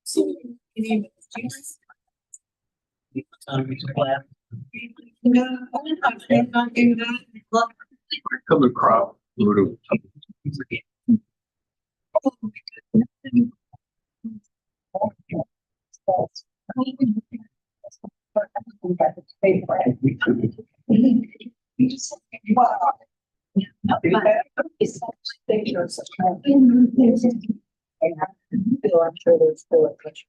So, Cover crop. I'm sure there's still a question.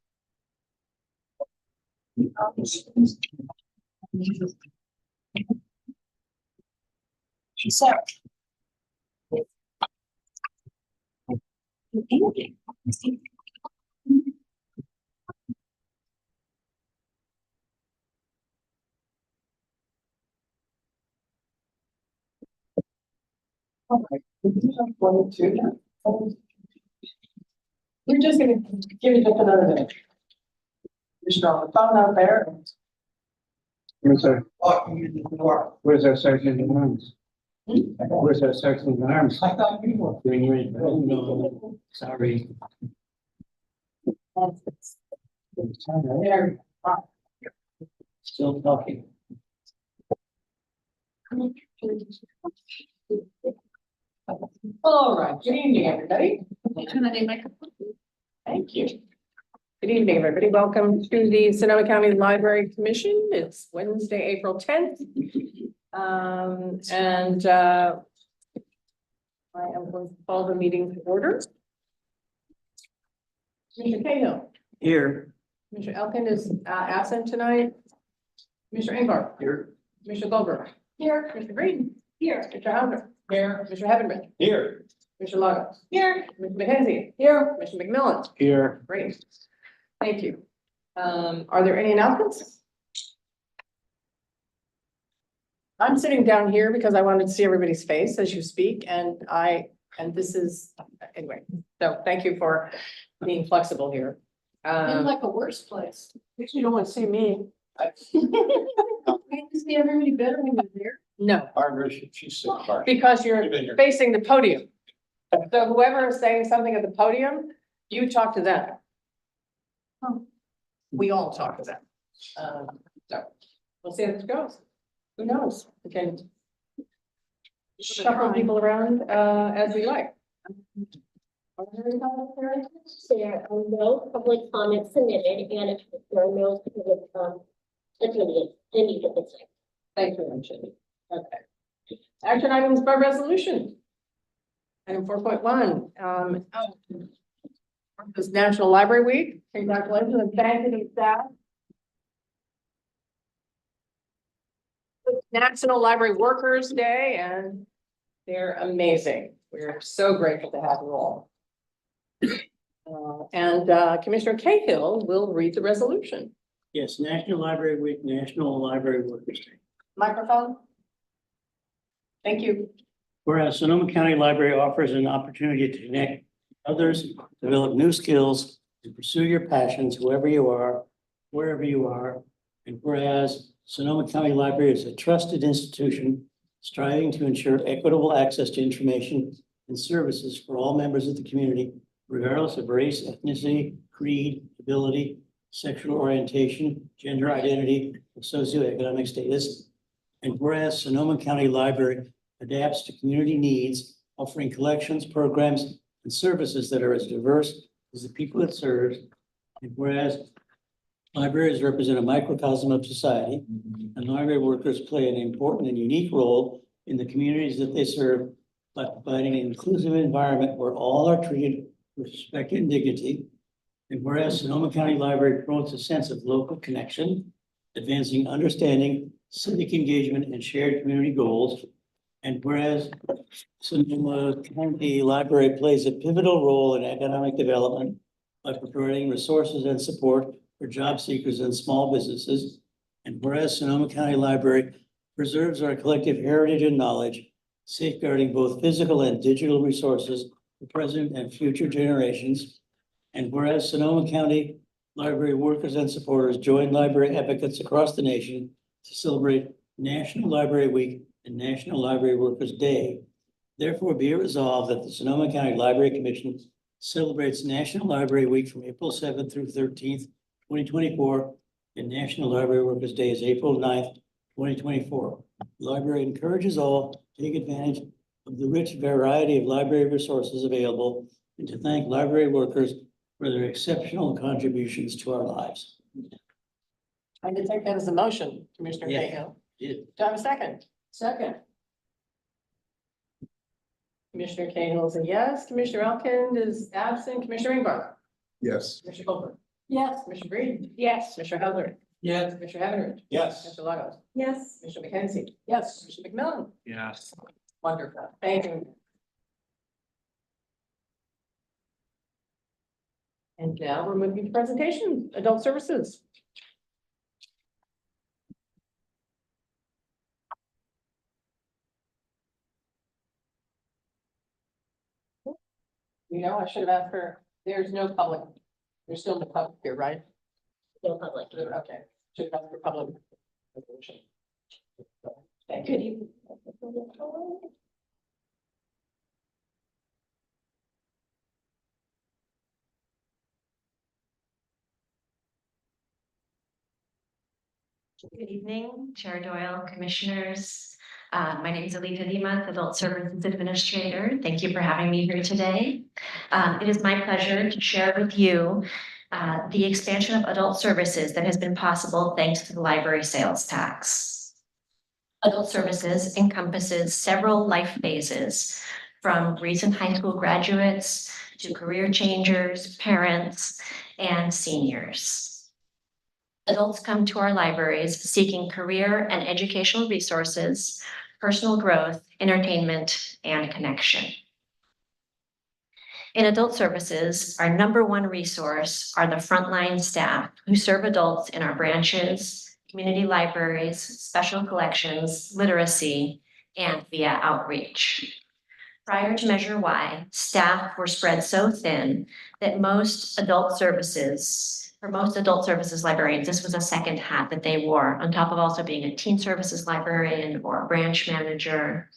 So. We're just gonna give it just another minute. Just on the phone out there. Where's our sergeant in arms? Where's our sergeant in arms? I thought you were. No, sorry. There. Still talking. All right, good evening, everybody. Thank you. Good evening, everybody. Welcome to the Sonoma County Library Commission. It's Wednesday, April 10th. I am going to call the meeting to order. Mr. Cahill. Here. Mr. Elkin is absent tonight. Mr. Ingvar. Here. Mr. Goldberg. Here. Mr. Green. Here. Mr. Hauser. Here. Mr. Heavenman. Here. Mr. Lagos. Here. Mr. McKenzie. Here. Mr. McMillan. Here. Great. Thank you. Are there any announcements? I'm sitting down here because I wanted to see everybody's face as you speak, and this is, anyway, so thank you for being flexible here. Like a worse place. You don't want to see me. You see everybody better when you're there. No, Barbara, she's sick. Barbara. because you're You've been here. facing the podium. So whoever is saying something at the podium, you talk to them. We all talk to them. So we'll see how this goes. Who knows? We can shuffle people around as we like. Are there any comments there? There are no public comments submitted, and if there are no public attendance at this time. Thank you, Angie. Okay. Action items by resolution. Item 4.1, this National Library Week. Congratulations and thank you to the staff. It's National Library Workers Day, and they're amazing. We're so grateful to have you all. Commissioner Cahill will read the resolution. Yes, National Library Week, National Library Workers Day. Microphone. Thank you. Whereas Sonoma County Library offers an opportunity to connect others, develop new skills, and pursue your passions, whoever you are, wherever you are. And whereas Sonoma County Library is a trusted institution striving to ensure equitable access to information and services for all members of the community, regardless of race, ethnicity, creed, ability, sexual orientation, gender identity, or socioeconomic status. And whereas Sonoma County Library adapts to community needs, offering collections, programs, and services that are as diverse as the people it serves. And whereas libraries represent a microcosm of society, and library workers play an important and unique role in the communities that they serve by providing an inclusive environment where all are treated with respect and dignity. And whereas Sonoma County Library promotes a sense of local connection, advancing understanding, civic engagement, and shared community goals. And whereas Sonoma County Library plays a pivotal role in economic development by providing resources and support for job seekers and small businesses. And whereas Sonoma County Library preserves our collective heritage and knowledge, safeguarding both physical and digital resources for present and future generations. And whereas Sonoma County Library workers and supporters join library advocates across the nation to celebrate National Library Week and National Library Workers Day. Therefore, be it resolved that the Sonoma County Library Commission celebrates National Library Week from April 7th through 13th, 2024, and National Library Workers' Day is April 9th, 2024. The library encourages all to take advantage of the rich variety of library resources available and to thank library workers for their exceptional contributions to our lives. I can take that as a motion, Commissioner Yeah. Cahill. Yeah. Do I have a second? Second. Commissioner Cahill is a yes. Commissioner Elkind is absent. Commissioner Ingber. Yes. Commissioner Colbert. Yes. Commissioner Reed. Yes. Commissioner Heather. Yes. Commissioner Henry. Yes. Commissioner Lagos. Yes. Commissioner McKenzie. Yes. Commissioner McMillan. Yes. Wonderful. Thank you. And now we're moving to presentation, adult services. You know, I should have asked her, there's no public, there's still no public here, right? No public. Okay, should have asked for public. Thank you. Good evening, Chair Doyle, Commissioners. My name is Alita Dimas, Adult Services Administrator. Thank you for having me here today. It is my pleasure to share with you the expansion of adult services that has been possible thanks to the library sales tax. Adult services encompasses several life phases, from recent high school graduates to career changers, parents, and seniors. Adults come to our libraries seeking career and educational resources, personal growth, entertainment, and connection. In adult services, our number one resource are the frontline staff who serve adults in our branches, community libraries, special collections, literacy, and via outreach. Prior to Measure Y, staff were spread so thin that for most adult services librarians, this was a second hat that they wore, on top of also being a teen services librarian or a branch manager.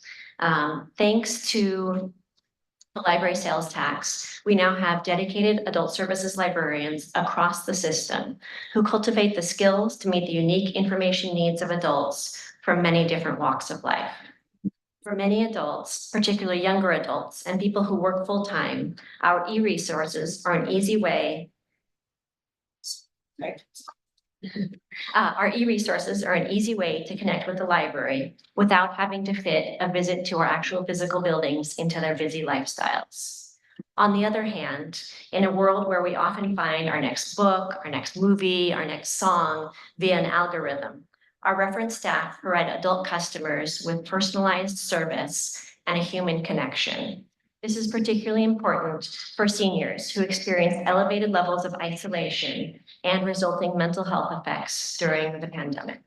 Thanks to the library sales tax, we now have dedicated adult services librarians across the system who cultivate the skills to meet the unique information needs of adults from many different walks of life. For many adults, particularly younger adults and people who work full-time, our e-resources are an easy way. Our e-resources are an easy way to connect with the library without having to fit a visit to our actual physical buildings into their busy lifestyles. On the other hand, in a world where we often find our next book, our next movie, our next song via an algorithm, our reference staff provide adult customers with personalized service and a human connection. This is particularly important for seniors who experience elevated levels of isolation and resulting mental health effects during the pandemic.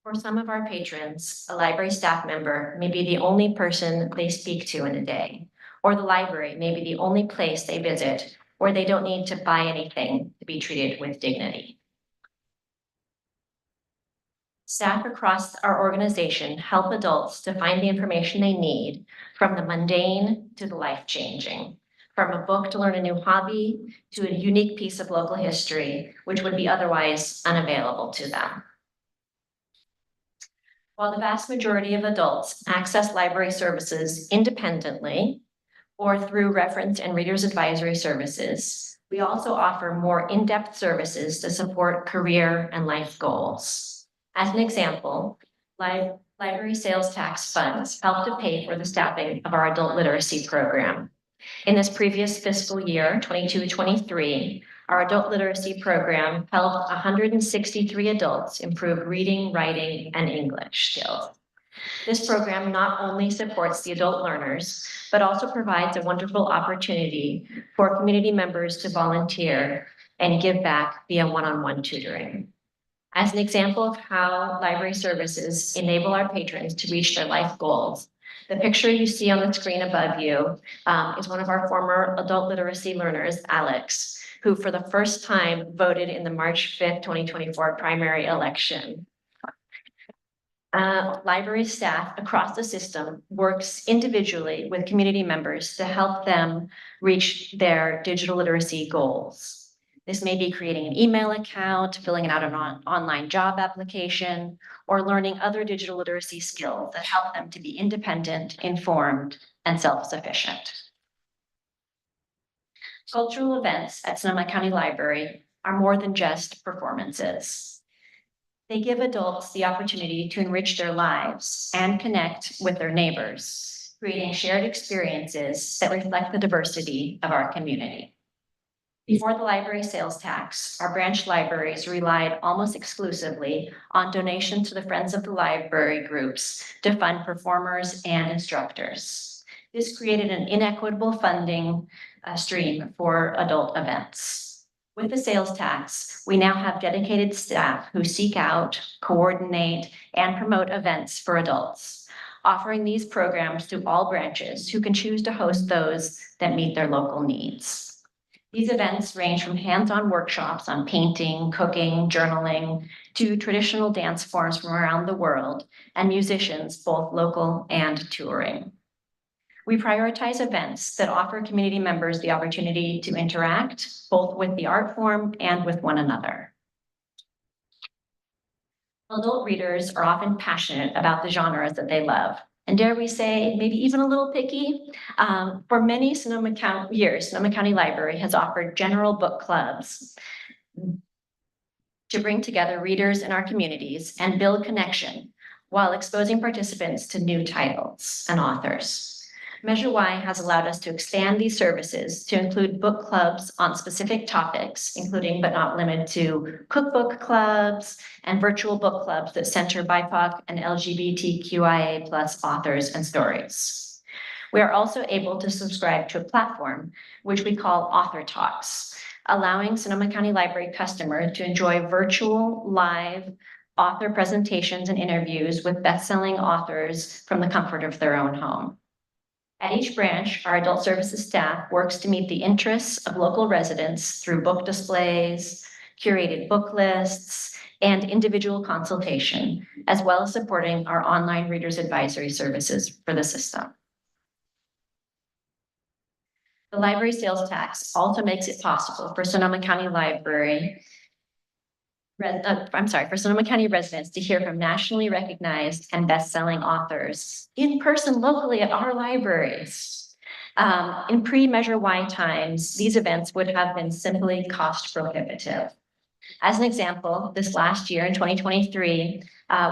For some of our patrons, a library staff member may be the only person they speak to in a day, or the library may be the only place they visit where they don't need to buy anything to be treated with dignity. Staff across our organization help adults to find the information they need, from the mundane to the life-changing, from a book to learn a new hobby to a unique piece of local history, which would be otherwise unavailable to them. While the vast majority of adults access library services independently or through reference and readers advisory services, we also offer more in-depth services to support career and life goals. As an example, library sales tax funds help to pay for the staffing of our adult literacy program. In this previous fiscal year, 22-23, our adult literacy program helped 163 adults improve reading, writing, and English skills. This program not only supports the adult learners, but also provides a wonderful opportunity for community members to volunteer and give back via one-on-one tutoring. As an example of how library services enable our patrons to reach their life goals, the picture you see on the screen above you is one of our former adult literacy learners, Alex, who for the first time voted in the March 5th, 2024 primary election. Library staff across the system works individually with community members to help them reach their digital literacy goals. This may be creating an email account, filling out an online job application, or learning other digital literacy skills that help them to be independent, informed, and self-sufficient. Cultural events at Sonoma County Library are more than just performances. They give adults the opportunity to enrich their lives and connect with their neighbors, creating shared experiences that reflect the diversity of our community. Before the library sales tax, our branch libraries relied almost exclusively on donations to the Friends of the Library groups to fund performers and instructors. This created an inequitable funding stream for adult events. With the sales tax, we now have dedicated staff who seek out, coordinate, and promote events for adults, offering these programs to all branches who can choose to host those that meet their local needs. These events range from hands-on workshops on painting, cooking, journaling, to traditional dance forms from around the world and musicians, both local and touring. We prioritize events that offer community members the opportunity to interact both with the art form and with one another. Adult readers are often passionate about the genres that they love, and dare we say, maybe even a little picky. For many Sonoma County Library has offered general book clubs to bring together readers in our communities and build connection while exposing participants to new titles and authors. Measure Y has allowed us to expand these services to include book clubs on specific topics, including but not limited to cookbook clubs and virtual book clubs that center BIPOC and LGBTQIA+ authors and stories. We are also able to subscribe to a platform, which we call Author Talks, allowing Sonoma County Library customers to enjoy virtual, live author presentations and interviews with best-selling authors from the comfort of their own home. At each branch, our adult services staff works to meet the interests of local residents through book displays, curated book lists, and individual consultation, as well as supporting our online readers advisory services for the system. The library sales tax also makes it possible for Sonoma County Library for Sonoma County residents to hear from nationally recognized and best-selling authors in person locally at our libraries. In pre-Measure Y times, these events would have been simply cost prohibitive. As an example, this last year in 2023,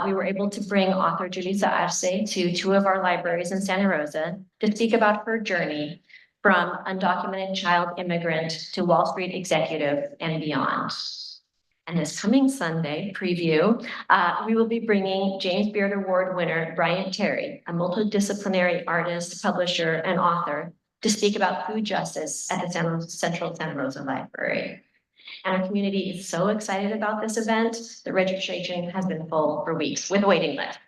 we were able to bring author Julissa Arce to 2 of our libraries in Santa Rosa to speak about her journey from undocumented child immigrant to Wall Street executive and beyond. And this coming Sunday preview, we will be bringing James Beard Award winner Bryant Terry, a multidisciplinary artist, publisher, and author, to speak about food justice at the Central Santa Rosa Library. And our community is so excited about this event. The registration has been full for weeks with a waiting list.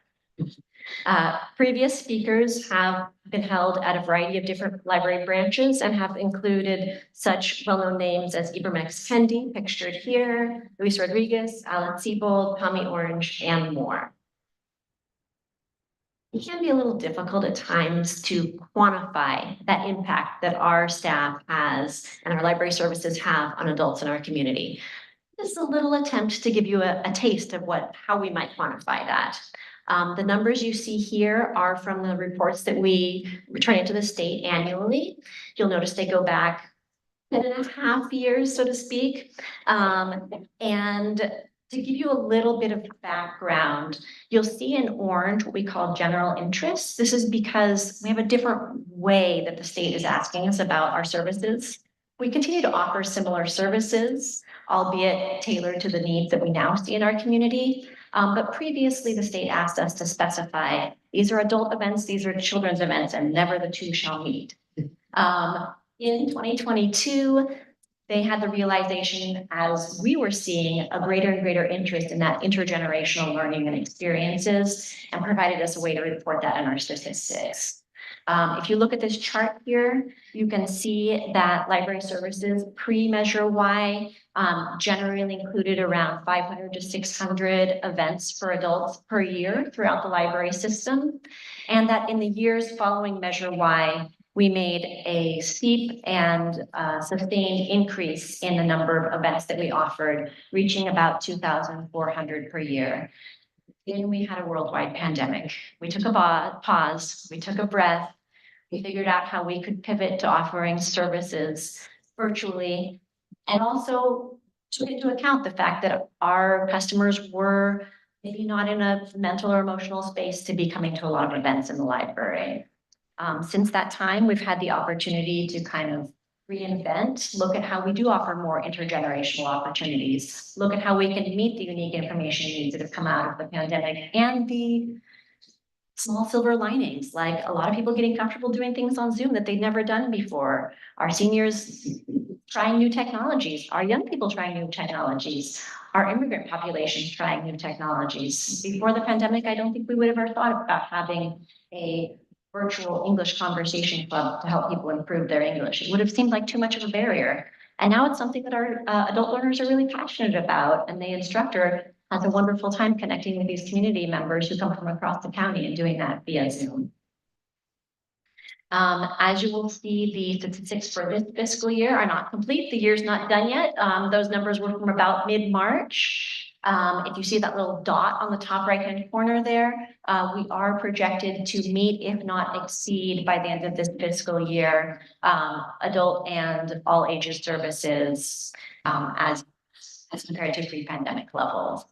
Previous speakers have been held at a variety of different library branches and have included such well-known names as Ibram X. Kendi, pictured here, Luis Rodriguez, Alan Siebold, Tommy Orange, and more. It can be a little difficult at times to quantify that impact that our staff has and our library services have on adults in our community. This is a little attempt to give you a taste of how we might quantify that. The numbers you see here are from the reports that we return into the state annually. You'll notice they go back 10.5 years, so to speak. And to give you a little bit of background, you'll see in orange what we call general interest. This is because we have a different way that the state is asking us about our services. We continue to offer similar services, albeit tailored to the needs that we now see in our community. But previously, the state asked us to specify, these are adult events, these are children's events, and never the two shall meet. In 2022, they had the realization, as we were seeing a greater and greater interest in that intergenerational learning and experiences, and provided us a way to report that in our statistics. If you look at this chart here, you can see that library services pre-Measure Y generally included around 500 to 600 events for adults per year throughout the library system. And that in the years following Measure Y, we made a steep and sustained increase in the number of events that we offered, reaching about 2,400 per year. Then we had a worldwide pandemic. We took a pause, we took a breath, we figured out how we could pivot to offering services virtually, and also took into account the fact that our customers were maybe not in a mental or emotional space to be coming to a lot of events in the library. Since that time, we've had the opportunity to kind of reinvent, look at how we do offer more intergenerational opportunities, look at how we can meet the unique information needs that have come out of the pandemic and the small silver linings, like a lot of people getting comfortable doing things on Zoom that they'd never done before, our seniors trying new technologies, our young people trying new technologies, our immigrant population trying new technologies. Before the pandemic, I don't think we would have ever thought about having a virtual English conversation club to help people improve their English. It would have seemed like too much of a barrier. And now it's something that our adult learners are really passionate about, and the instructor has a wonderful time connecting with these community members who come from across the county and doing that via Zoom. As you will see, the statistics for this fiscal year are not complete. The year's not done yet. Those numbers were from about mid-March. If you see that little dot on the top right-hand corner there, we are projected to meet, if not exceed, by the end of this fiscal year, adult and all ages services as compared to pre-pandemic levels.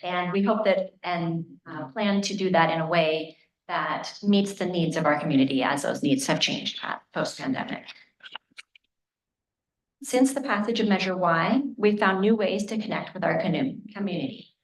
And we hope that and plan to do that in a way that meets the needs of our community as those needs have changed post-pandemic. Since the passage of Measure Y, we've found new ways to connect with our community.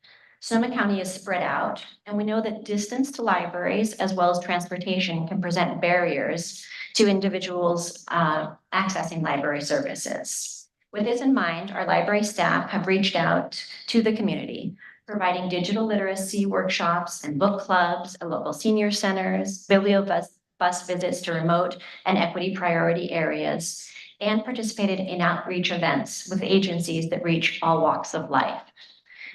Sonoma County is spread out, and we know that distance to libraries as well as transportation can present barriers to individuals accessing library services. With this in mind, our library staff have reached out to the community, providing digital literacy workshops and book clubs at local senior centers, bibliobus visits to remote and equity priority areas, and participated in outreach events with agencies that reach all walks of life.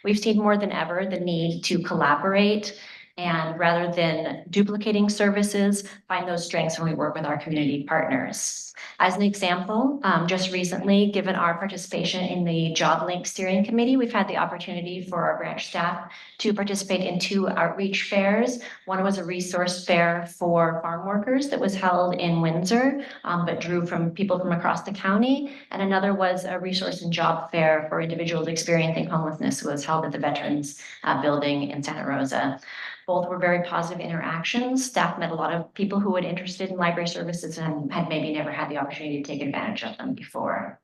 We've seen more than ever the need to collaborate and rather than duplicating services, find those strengths when we work with our community partners. As an example, just recently, given our participation in the JobLink Steering Committee, we've had the opportunity for our branch staff to participate in 2 outreach fairs. One was a resource fair for farm workers that was held in Windsor, but drew from people from across the county. And another was a resource and job fair for individuals experiencing homelessness, was held at the Veterans Building in Santa Rosa. Both were very positive interactions. Staff met a lot of people who were interested in library services and had maybe never had the opportunity to take advantage of them before.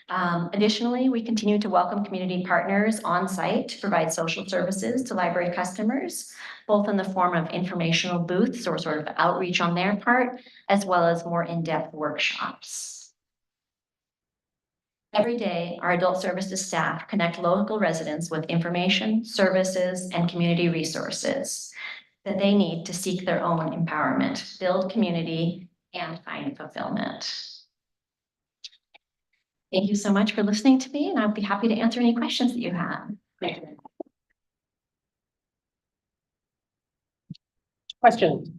Additionally, we continue to welcome community partners on site to provide social services to library customers, both in the form of informational booths or sort of outreach on their part, as well as more in-depth workshops. Every day, our adult services staff connect local residents with information, services, and community resources that they need to seek their own empowerment, build community, and find fulfillment. Thank you so much for listening to me, and I'll be happy to answer any questions that you have. Questions?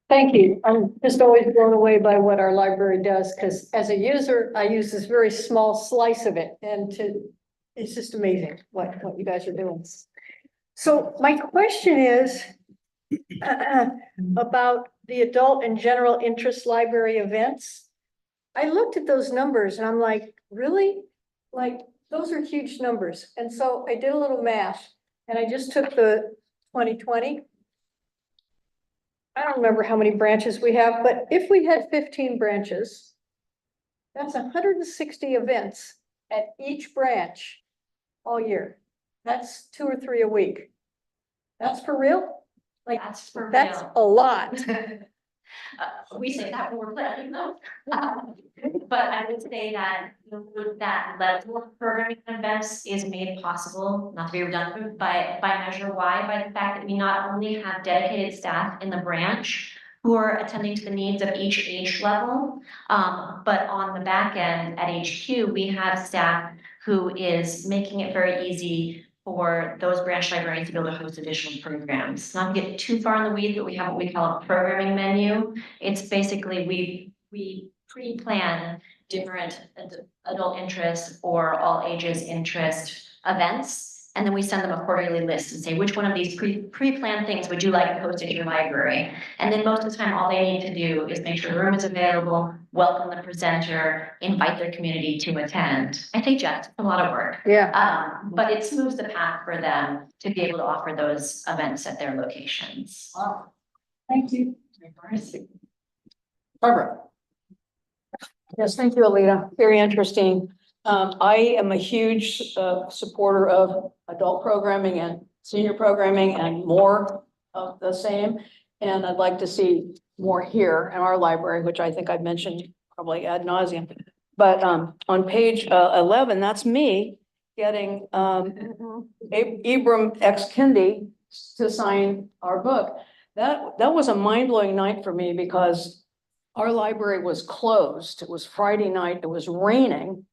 Thank you. I'm just always blown away by what our library does, because as a user, I use this very small slice of it, and it's just amazing what you guys are doing. So my question is about the adult and general interest library events. I looked at those numbers and I'm like, really? Like, those are huge numbers. And so I did a little math, and I just took the 2020. I don't remember how many branches we have, but if we had 15 branches, that's 160 events at each branch all year. That's 2 or 3 a week. That's for real? Like, That's for that's real. a lot. We say that when we're planning them. But I would say that that level of programming events is made possible, not to be redundant, by Measure Y, by the fact that we not only have dedicated staff in the branch who are attending to the needs of each age level, but on the back end at HQ, we have staff who is making it very easy for those branch librarians to be able to host additional programs. Not to get too far in the weeds, but we have what we call a programming menu. It's basically, we pre-plan different adult interest or all ages interest events. And then we send them a quarterly list and say, which one of these pre-planned things would you like to host in your library? And then most of the time, all they need to do is make sure the room is available, welcome the presenter, invite their community to attend. I think, Jeff, it's a lot of work. Yeah. But it smooths the path for them to be able to offer those events at their locations. Wow. Thank you. Barbara. Yes, thank you, Alita. Very interesting. I am a huge supporter of adult programming and senior programming and more of the same. And I'd like to see more here in our library, which I think I've mentioned probably ad nauseum. But on page 11, that's me getting Ibram X. Kendi to sign our book. That was a mind-blowing night for me because our library was closed. It was Friday night. It was raining.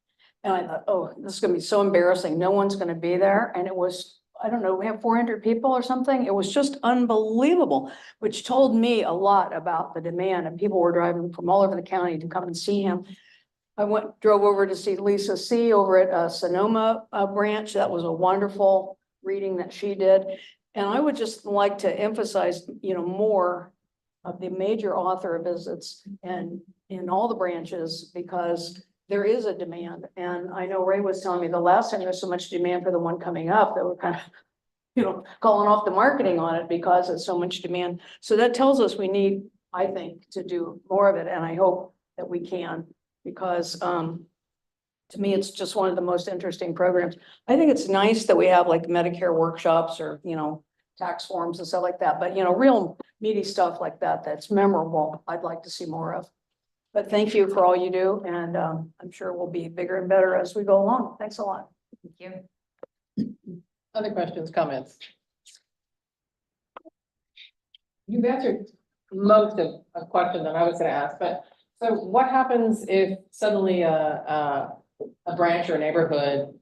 And I thought, oh, this is gonna be so embarrassing. No one's gonna be there. And it was, I don't know, we have 400 people or something. It was just unbelievable, which told me a lot about the demand, and people were driving from all over the county to come and see him. I drove over to see Lisa C. over at Sonoma branch. That was a wonderful reading that she did. And I would just like to emphasize, more of the major author visits and in all the branches, because there is a demand. And I know Ray was telling me the last time there's so much demand for the one coming up that we're kind of, calling off the marketing on it because it's so much demand. So that tells us we need, I think, to do more of it. And I hope that we can, because to me, it's just one of the most interesting programs. I think it's nice that we have like Medicare workshops or, tax forms and stuff like that. But, real meaty stuff like that, that's memorable, I'd like to see more of. But thank you for all you do. And I'm sure we'll be bigger and better as we go along. Thanks a lot. Thank you. Other questions, comments? You've answered most of a question that I was gonna ask, but so what happens if suddenly a branch or neighborhood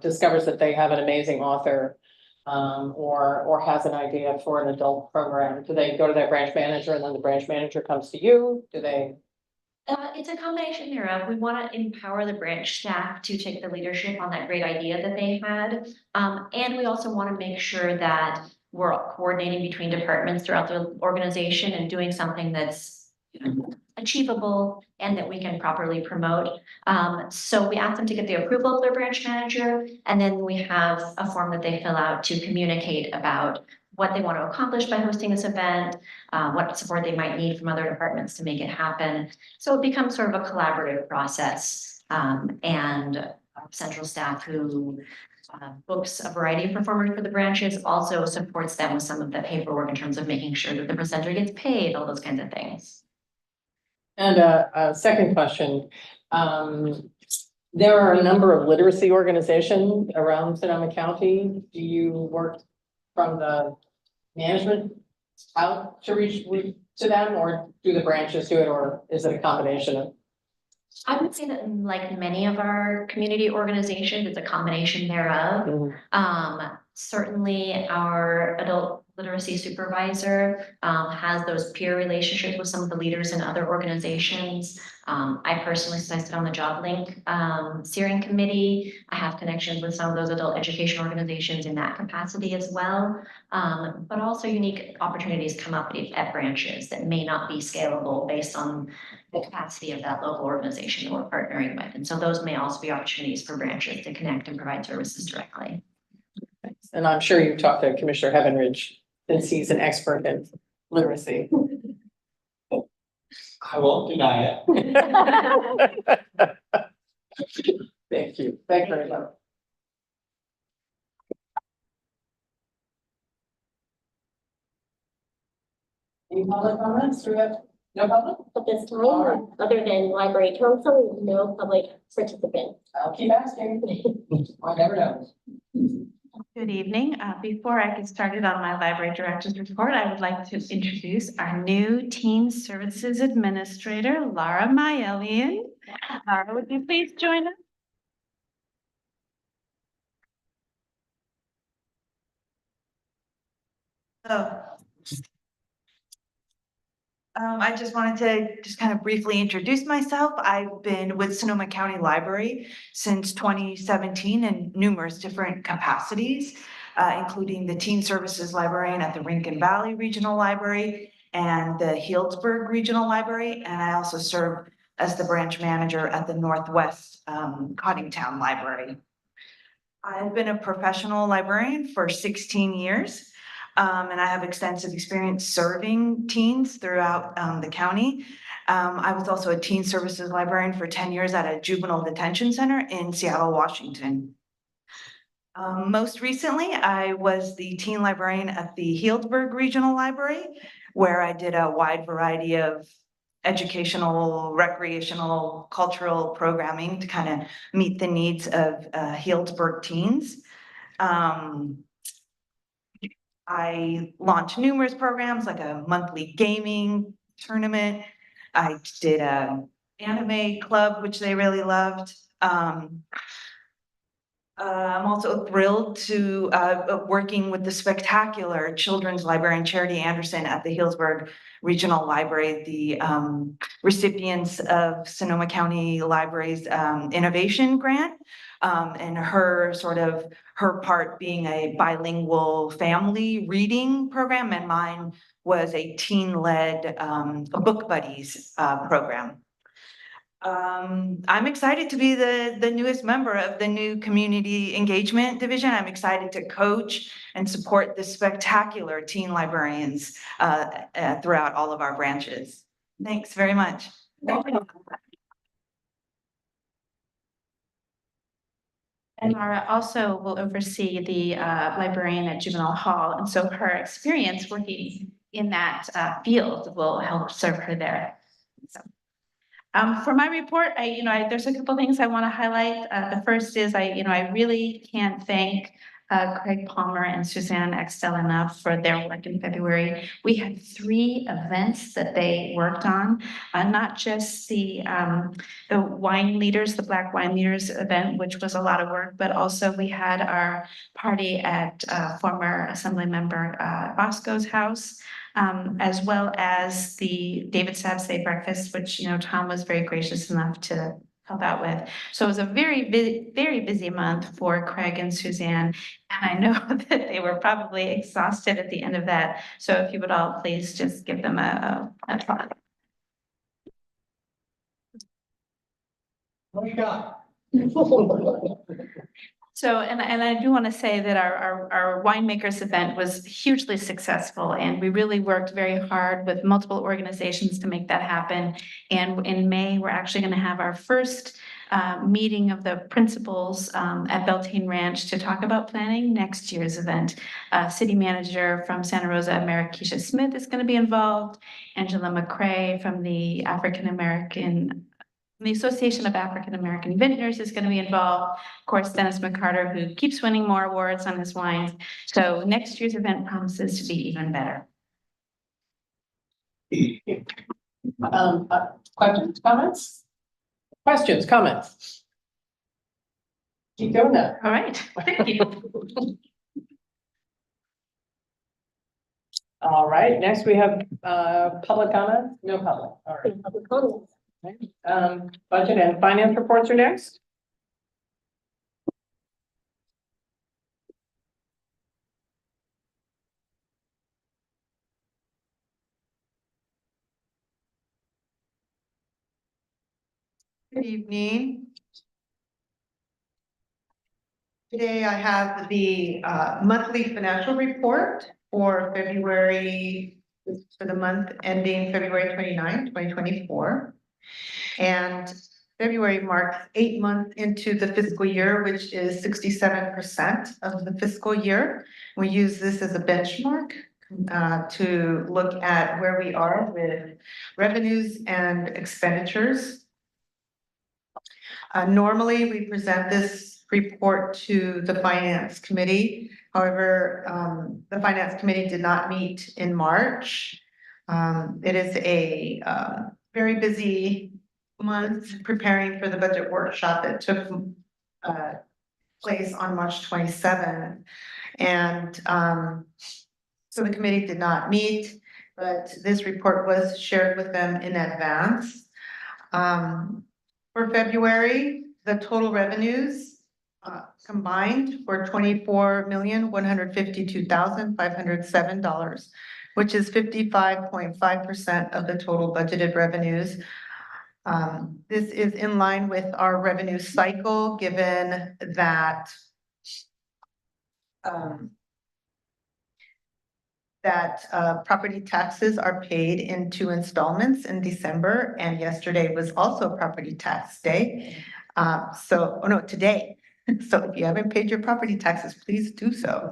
discovers that they have an amazing author or has an idea for an adult program? Do they go to their branch manager and then the branch manager comes to you? Do they? It's a combination thereof. We want to empower the branch staff to take the leadership on that great idea that they had. And we also want to make sure that we're coordinating between departments throughout the organization and doing something that's achievable and that we can properly promote. So we ask them to get the approval of their branch manager, and then we have a form that they fill out to communicate about what they want to accomplish by hosting this event, what support they might need from other departments to make it happen. So it becomes sort of a collaborative process, and our central staff who books a variety of performers for the branches also supports them with some of the paperwork in terms of making sure that the presenter gets paid, all those kinds of things. And a second question, there are a number of literacy organizations around Sonoma County. Do you work from the management out to reach to them, or do the branches do it, or is it a combination of? I would say that like many of our community organizations, it's a combination thereof. Certainly our adult literacy supervisor has those peer relationships with some of the leaders in other organizations. I personally, since I sit on the Job Link steering committee, I have connections with some of those adult education organizations in that capacity as well. But also unique opportunities come up at branches that may not be scalable based on the capacity of that local organization that we're partnering with. And so those may also be opportunities for branches to connect and provide services directly. And I'm sure you've talked to Commissioner Heavenridge, since he's an expert in literacy. I won't deny it. Thank you. Thank you very much. Any public comments? Do we have No public? At this time, All right. other than library council, no public participants. I'll keep asking. I never know. Good evening. Before I get started on my library director's report, I would like to introduce our new Teen Services Administrator, Lara Maelian. Lara, would you please join us? I just wanted to just kind of briefly introduce myself. I've been with Sonoma County Library since 2017 in numerous different capacities, including the Teen Services Librarian at the Rincon Valley Regional Library and the Healdsburg Regional Library. And I also serve as the branch manager at the Northwest Cottingtown Library. I've been a professional librarian for 16 years. And I have extensive experience serving teens throughout the county. I was also a teen services librarian for 10 years at a juvenile detention center in Seattle, Washington. Most recently, I was the teen librarian at the Healdsburg Regional Library, where I did a wide variety of educational, recreational, cultural programming to kind of meet the needs of Healdsburg teens. I launched numerous programs like a monthly gaming tournament. I did a anime club, which they really loved. I'm also thrilled to working with the spectacular children's librarian Charity Anderson at the Healdsburg Regional Library, the recipients of Sonoma County Library's innovation grant. And her part being a bilingual family reading program, and mine was a teen-led book buddies program. I'm excited to be the newest member of the new community engagement division. I'm excited to coach and support the spectacular teen librarians throughout all of our branches. Thanks very much. And Lara also will oversee the librarian at Juvenile Hall. And so her experience working in that field will help serve her there. So, for my report, there's a couple things I want to highlight. The first is I really can't thank Craig Palmer and Suzanne Extel enough for their work in February. We had 3 events that they worked on, not just the wine leaders, the Black Wine Leaders event, which was a lot of work, but also we had our party at former Assembly Member Bosco's house, as well as the David Sabsay breakfast, which, Tom was very gracious enough to help out with. So it was a very busy month for Craig and Suzanne. And I know that they were probably exhausted at the end of that. So if you would all please just give them a applause. What you got? So, and I do want to say that our winemakers event was hugely successful, and we really worked very hard with multiple organizations to make that happen. And in May, we're actually going to have our first meeting of the principals at Beltane Ranch to talk about planning next year's event. City manager from Santa Rosa, Marikesha Smith, is going to be involved. Angela McCrae from the Association of African American Vintners is going to be involved. Of course, Dennis McCarter, who keeps winning more awards on his wines. So next year's event promises to be even better. Questions, comments? Questions, comments? Keep going now. All right, thank you. All right, next we have public comment. No public. All right. Public comments. Budget and finance reports are next. Good evening. Today I have the monthly financial report for February, for the month ending February 29, 2024. And February marks 8 months into the fiscal year, which is 67% of the fiscal year. We use this as a benchmark to look at where we are with revenues and expenditures. Normally, we present this report to the Finance Committee. However, the Finance Committee did not meet in March. It is a very busy month preparing for the budget workshop that took place on March 27th. And so the committee did not meet, but this report was shared with them in advance. For February, the total revenues combined were $24,152,507, which is 55.5% of the total budgeted revenues. This is in line with our revenue cycle, given that property taxes are paid in 2 installments in December, and yesterday was also property tax day. Today. So if you haven't paid your property taxes, please do so.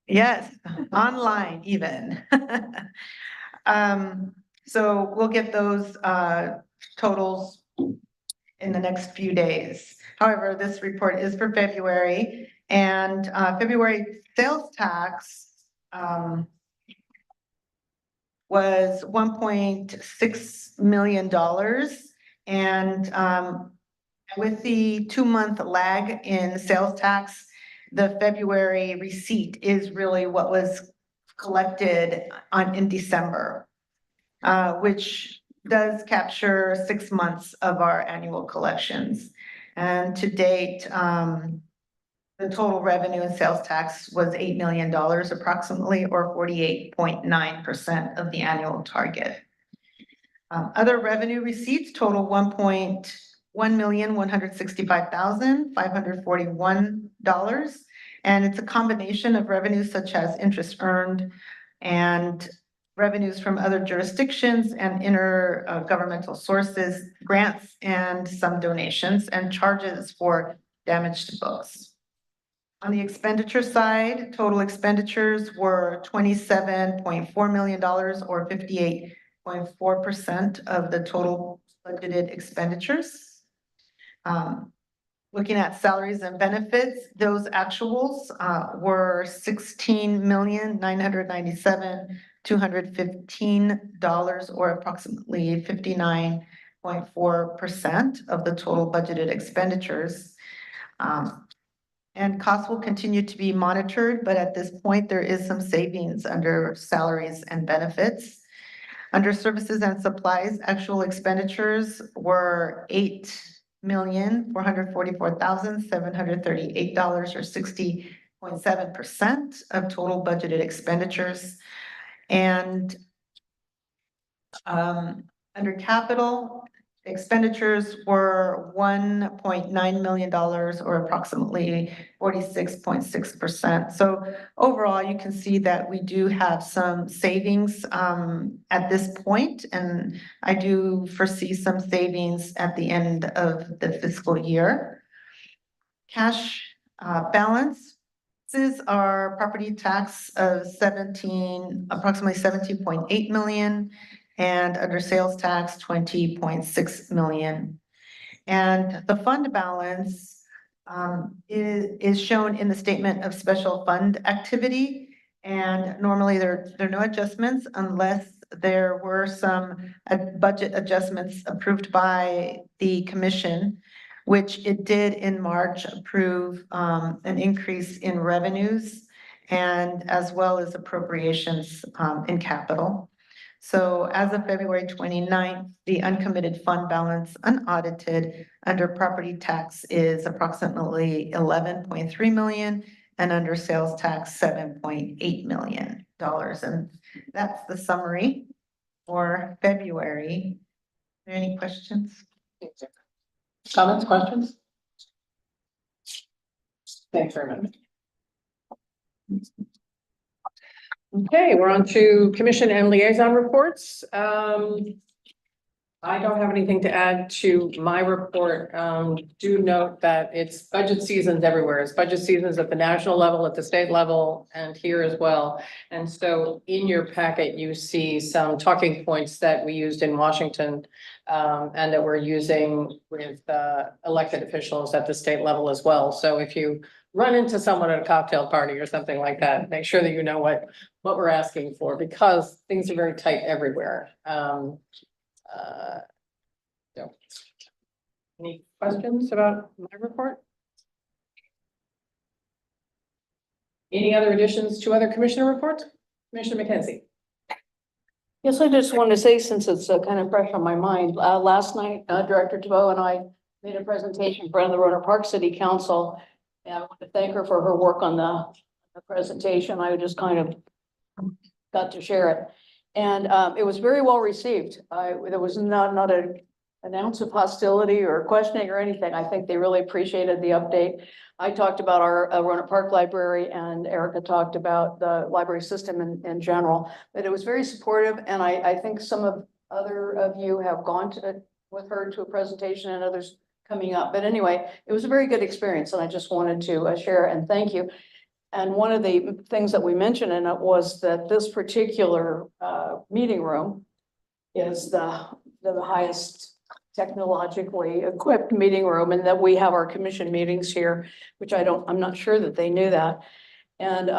Yes, online even. So we'll get those totals in the next few days. However, this report is for February, and February sales tax was $1.6 million. And with the 2-month lag in sales tax, the February receipt is really what was collected in December, which does capture 6 months of our annual collections. And to date, the total revenue and sales tax was $8 million approximately, or 48.9% of the annual target. Other revenue receipts total $1,165,541. And it's a combination of revenues such as interest earned and revenues from other jurisdictions and intergovernmental sources, grants, and some donations, and charges for damaged books. On the expenditure side, total expenditures were $27.4 million, or 58.4% of the total budgeted expenditures. Looking at salaries and benefits, those actuals were $16,997,215, or approximately 59.4% of the total budgeted expenditures. And costs will continue to be monitored, but at this point, there is some savings under salaries and benefits. Under services and supplies, actual expenditures were $8,444,738, or 60.7% of total budgeted expenditures. And under capital, expenditures were $1.9 million, or approximately 46.6%. So overall, you can see that we do have some savings at this point, and I do foresee some savings at the end of the fiscal year. Cash balance. This is our property tax of approximately 17.8 million. And under sales tax, 20.6 million. And the fund balance is shown in the statement of special fund activity. And normally there are no adjustments unless there were some budget adjustments approved by the commission, which it did in March approve an increase in revenues and as well as appropriations in capital. So as of February 29th, the uncommitted fund balance unaudited under property tax is approximately 11.3 million, and under sales tax, $7.8 million. And that's the summary for February. Are there any questions? Comments, questions? Thanks very much. Okay, we're on to commission and liaison reports. I don't have anything to add to my report. Do note that it's budget seasons everywhere. It's budget seasons at the national level, at the state level, and here as well. And so in your packet, you see some talking points that we used in Washington, and that we're using with, elected officials at the state level as well. So if you run into someone at a cocktail party or something like that, make sure that you know what we're asking for, because things are very tight everywhere. So, any questions about my report? Any other additions to other commissioner reports? Commissioner McKenzie? Yes, I just wanted to say, since it's kind of fresh on my mind, last night, Director DeVoe and I made a presentation in front of the Rohnert Park City Council. And I want to thank her for her work on the presentation. I just kind of got to share it. And it was very well received. There was not an ounce of hostility or questioning or anything. I think they really appreciated the update. I talked about our Rohnert Park Library, and Erica talked about the library system in general. But it was very supportive, and I think some of you have gone with her to a presentation, and others coming up. But anyway, it was a very good experience, and I just wanted to share and thank you. And one of the things that we mentioned in it was that this particular meeting room is the highest technologically equipped meeting room, and that we have our commission meetings here, which I'm not sure that they knew that. And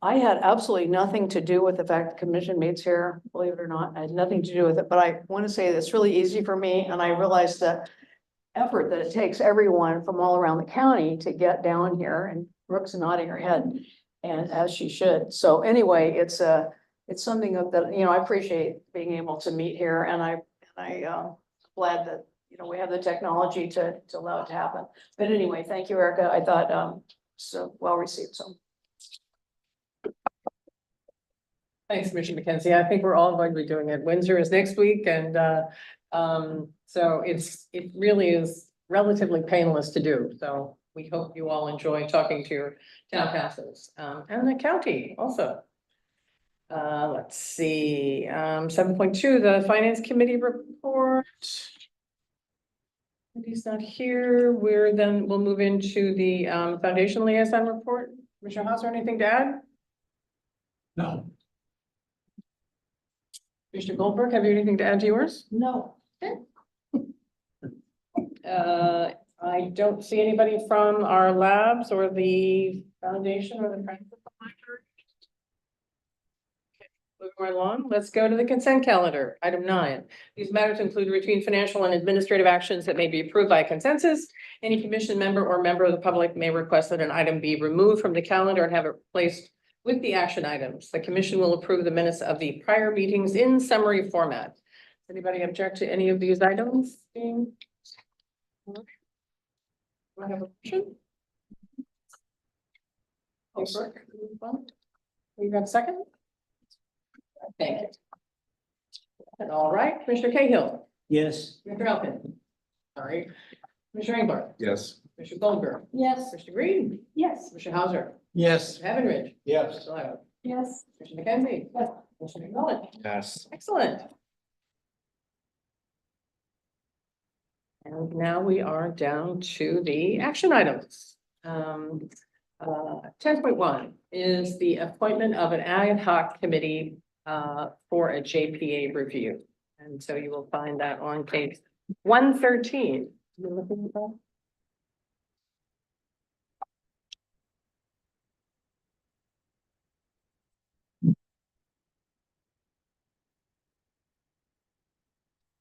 I had absolutely nothing to do with the fact the commission meets here, believe it or not. I had nothing to do with it, but I want to say that's really easy for me, and I realized the effort that it takes everyone from all around the county to get down here, and Brooke's nodding her head, and as she should. So anyway, it's something that, I appreciate being able to meet here, and I glad that, we have the technology to allow it to happen. But anyway, thank you, Erica. I thought, so well received, so. Thanks, Commissioner McKenzie. I think we're all going to be doing it. Windsor is next week, and so it really is relatively painless to do. So we hope you all enjoy talking to your town councils, and the county also. Let's see, 7.2, the Finance Committee report. He's not here. We'll move into the Foundation Liaison report. Commissioner Hauser, anything to add? No. Commissioner Goldberg, have you anything to add to yours? No. I don't see anybody from our labs or the foundation or the Friends of the Library. Okay, moving right along, let's go to the consent calendar. Item 9. These matters include routine financial and administrative actions that may be approved by consensus. Any commission member or member of the public may request that an item be removed from the calendar and have it replaced with the action items. The commission will approve the minutes of the prior meetings in summary format. Anybody object to any of these items being? Do I have a motion? You got a second? Thank you. And all right, Commissioner Cahill, Yes. Commissioner Elkin. Sorry. Commissioner Engbar, Yes. Commissioner Goldberg, Yes. Commissioner Green, Yes. Commissioner Hauser, Yes. Commissioner Havenridge, Yes. Commissioner Lyle, Yes. Commissioner McKenzie. Yes. Commissioner McMillan. Yes. Excellent. And now we are down to the action items. 10.1 is the appointment of an ad hoc committee for a JPA review. And so you will find that on page 113. You looking at that?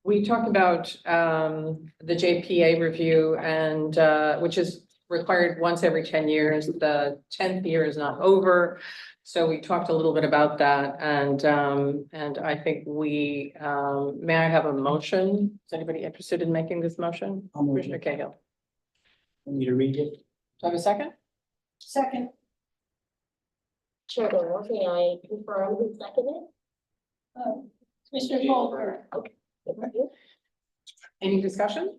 We talked about the JPA review, and which is required once every 10 years. The 10th year is not over. So we talked a little bit about that, and I think may I have a motion? Is anybody interested in making this motion? I'll move Commissioner it. Cahill. Want me to read it? Do I have a second? Second. Chair Darrell, may I confirm who seconded? Commissioner Goldberg. Thank you. Any discussion?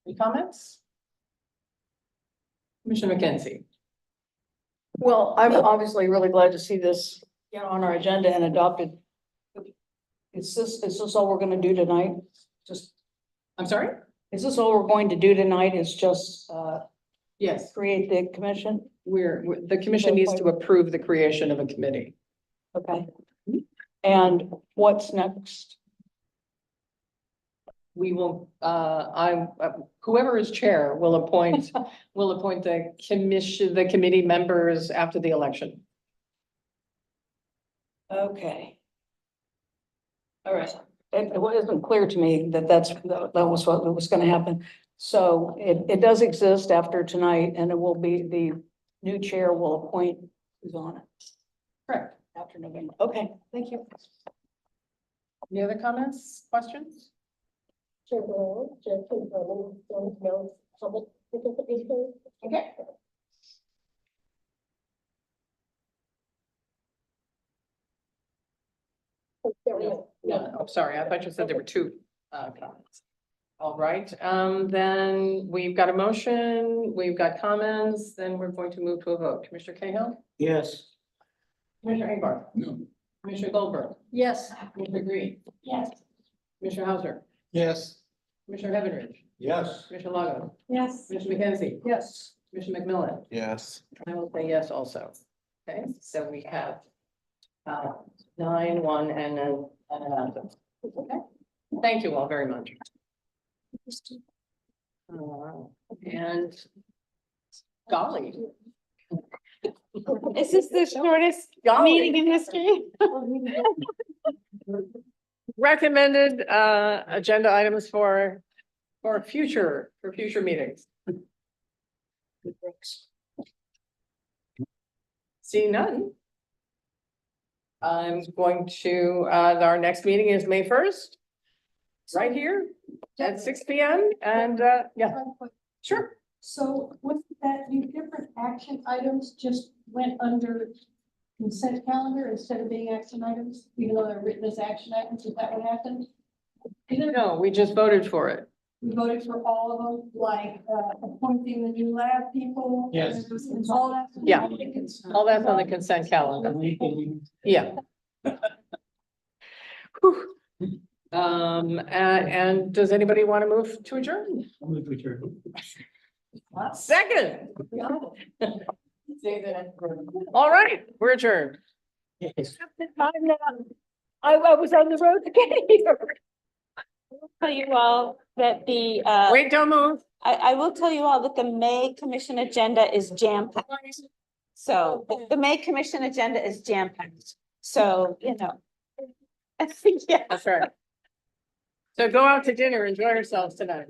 Any comments? Commissioner McKenzie. Well, I'm obviously really glad to see this, on our agenda and adopted. Is this all we're gonna do tonight? Just I'm sorry? Is this all we're going to do tonight is just, Yes, create the commission? the commission needs to approve the creation of a committee. Okay. And what's next? We will, whoever is chair will appoint the committee members after the election. Okay. All right. It wasn't clear to me that that was what was gonna happen. So it does exist after tonight, and it will be, the new chair will appoint who's on it Correct. after November. Okay, thank you. Any other comments, questions? Chair Brown, just confirming, no public participation. Okay. No, I'm sorry, I thought you said there were two comments. All right, then we've got a motion, we've got comments, then we're going to move to a vote. Commissioner Cahill? Yes. Commissioner Ingbar? No. Commissioner Goldberg? Yes. Commissioner Green? Yes. Commissioner Hauser? Yes. Commissioner Heavenridge? Yes. Commissioner Lago? Yes. Commissioner McKenzie? Yes. Commissioner McMillan? Yes. I will say yes also. Okay, so we have 9, 1, and an absence. Okay, thank you all very much. And golly. Is this the shortest Golly. meeting in history? Recommended agenda items for future meetings. See none. I'm going to, our next meeting is May 1st. Right here at 6 p.m. and, yeah, sure. So with that, you different action items just went under consent calendar instead of being action items, even though they're written as action items, is that what happened? Either No, we just voted for it. we voted for all of them, like appointing the new lab people. Yes. and all that. Yeah. All that's on the consent calendar. Yeah. Whew. And does anybody want to move to adjourn? I'll move to adjourn. Second. All right, we're adjourned. Yes. I was on the road to get here. Tell you all that the, Wait, don't move. I will tell you all that the May Commission agenda is jam-packed. So the May Commission agenda is jam-packed. So, you know. I think, yeah. That's right. So go out to dinner, enjoy yourselves tonight.